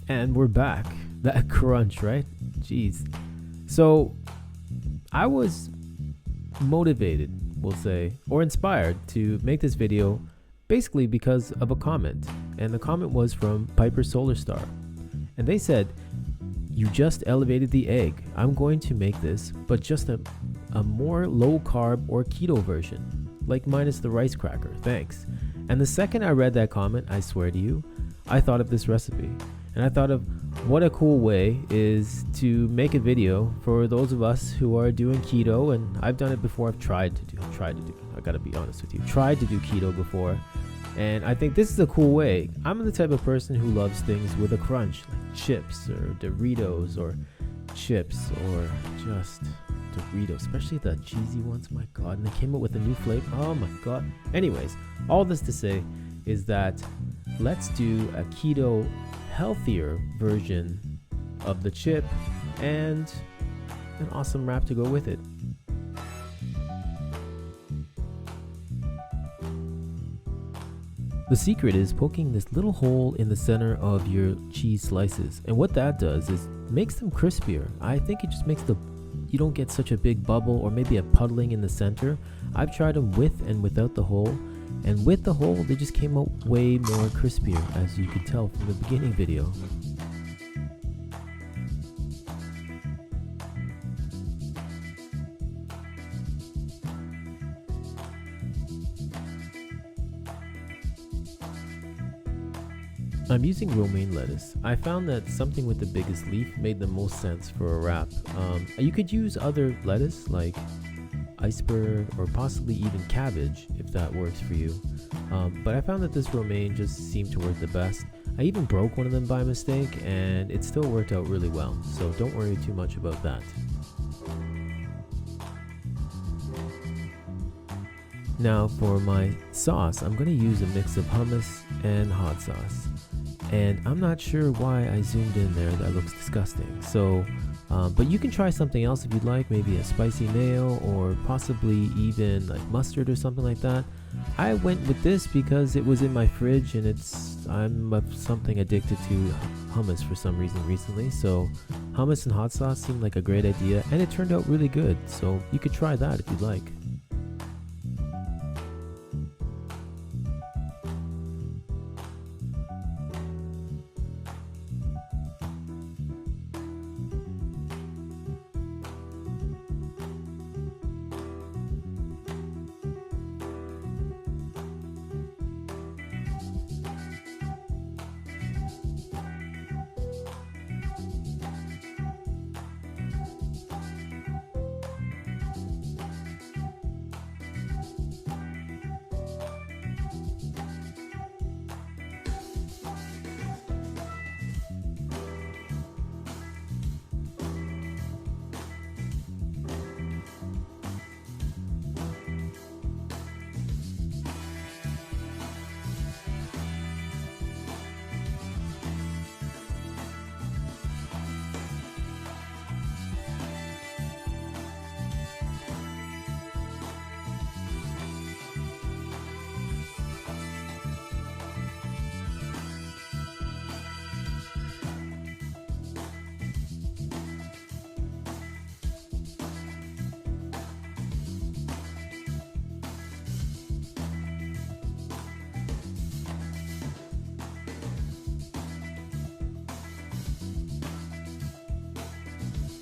And we're back. That crunch, right? Jeez. So I was motivated, we'll say, or inspired to make this video basically because of a comment. And the comment was from Piper Solar Star. And they said, "You just elevated the egg. I'm going to make this, but just a more low carb or keto version, like minus the rice cracker. Thanks." And the second I read that comment, I swear to you, I thought of this recipe. And I thought of what a cool way is to make a video for those of us who are doing keto. And I've done it before. I've tried to do, I gotta be honest with you, tried to do keto before. And I think this is a cool way. I'm the type of person who loves things with a crunch, like chips or Doritos or chips or just Doritos, especially the cheesy ones. My God. And they came up with a new flavor. Oh my God. Anyways, all this to say is that let's do a keto healthier version of the chip and an awesome wrap to go with it. The secret is poking this little hole in the center of your cheese slices, and what that does is makes them crispier. I think it just makes you don't get such a big bubble or maybe a puddling in the center. I've tried them with and without the hole, and with the hole they just came out way more crispier, as you could tell from the beginning video. I'm using romaine lettuce. I found that something with the biggest leaf made the most sense for a wrap. You could use other lettuce like iceberg or possibly even cabbage if that works for you. But I found that this romaine just seemed to work the best. I even broke one of them by mistake and it still worked out really well. So don't worry too much about that. Now for my sauce, I'm going to use a mix of hummus and hot sauce. And I'm not sure why I zoomed in there. That looks disgusting. So, but you can try something else if you'd like, maybe a spicy mayo or possibly even like mustard or something like that. I went with this because it was in my fridge and I'm something addicted to hummus for some reason recently. So hummus and hot sauce seemed like a great idea and it turned out really good. So you could try that if you'd like.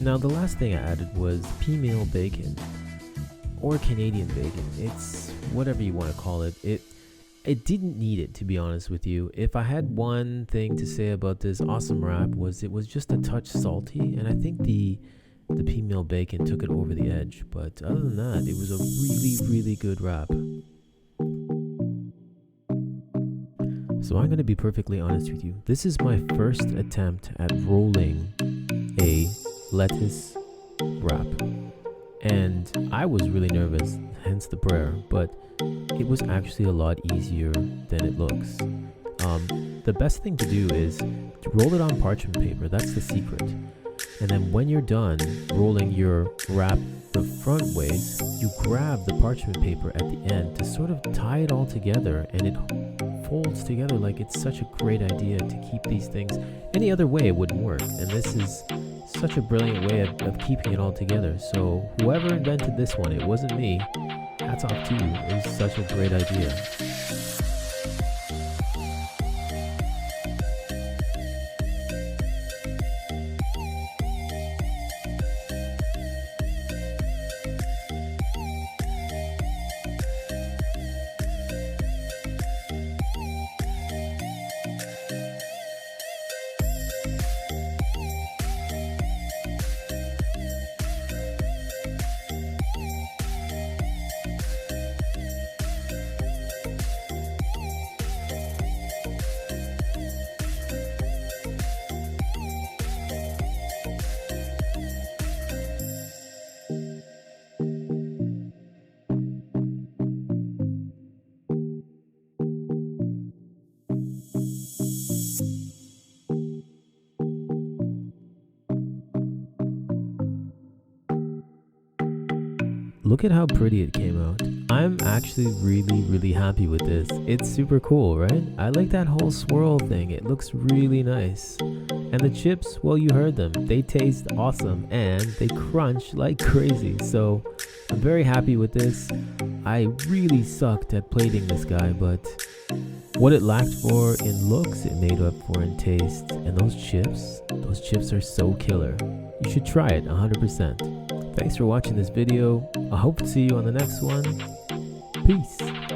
Now the last thing I added was pea meal bacon or Canadian bacon. It's whatever you want to call it. It didn't need it, to be honest with you. If I had one thing to say about this awesome wrap was it was just a touch salty, and I think the pea meal bacon took it over the edge. But other than that, it was a really, really good wrap. So I'm going to be perfectly honest with you. This is my first attempt at rolling a lettuce wrap. And I was really nervous, hence the prayer, but it was actually a lot easier than it looks. The best thing to do is to roll it on parchment paper. That's the secret. And then when you're done rolling your wrap the front ways, you grab the parchment paper at the end to sort of tie it all together, and it folds together like it's such a great idea to keep these things. Any other way it wouldn't work, and this is such a brilliant way of keeping it all together. So whoever invented this one, it wasn't me. Hats off to you. It was such a great idea. Look at how pretty it came out. I'm actually really happy with this. It's super cool, right? I like that whole swirl thing. It looks really nice. And the chips, well, you heard them. They taste awesome and they crunch like crazy. So I'm very happy with this. I really sucked at plating this guy, but what it lacked for in looks, it made up for in taste. And those chips are so killer. You should try it 100%. Thanks for watching this video. I hope to see you on the next one. Peace.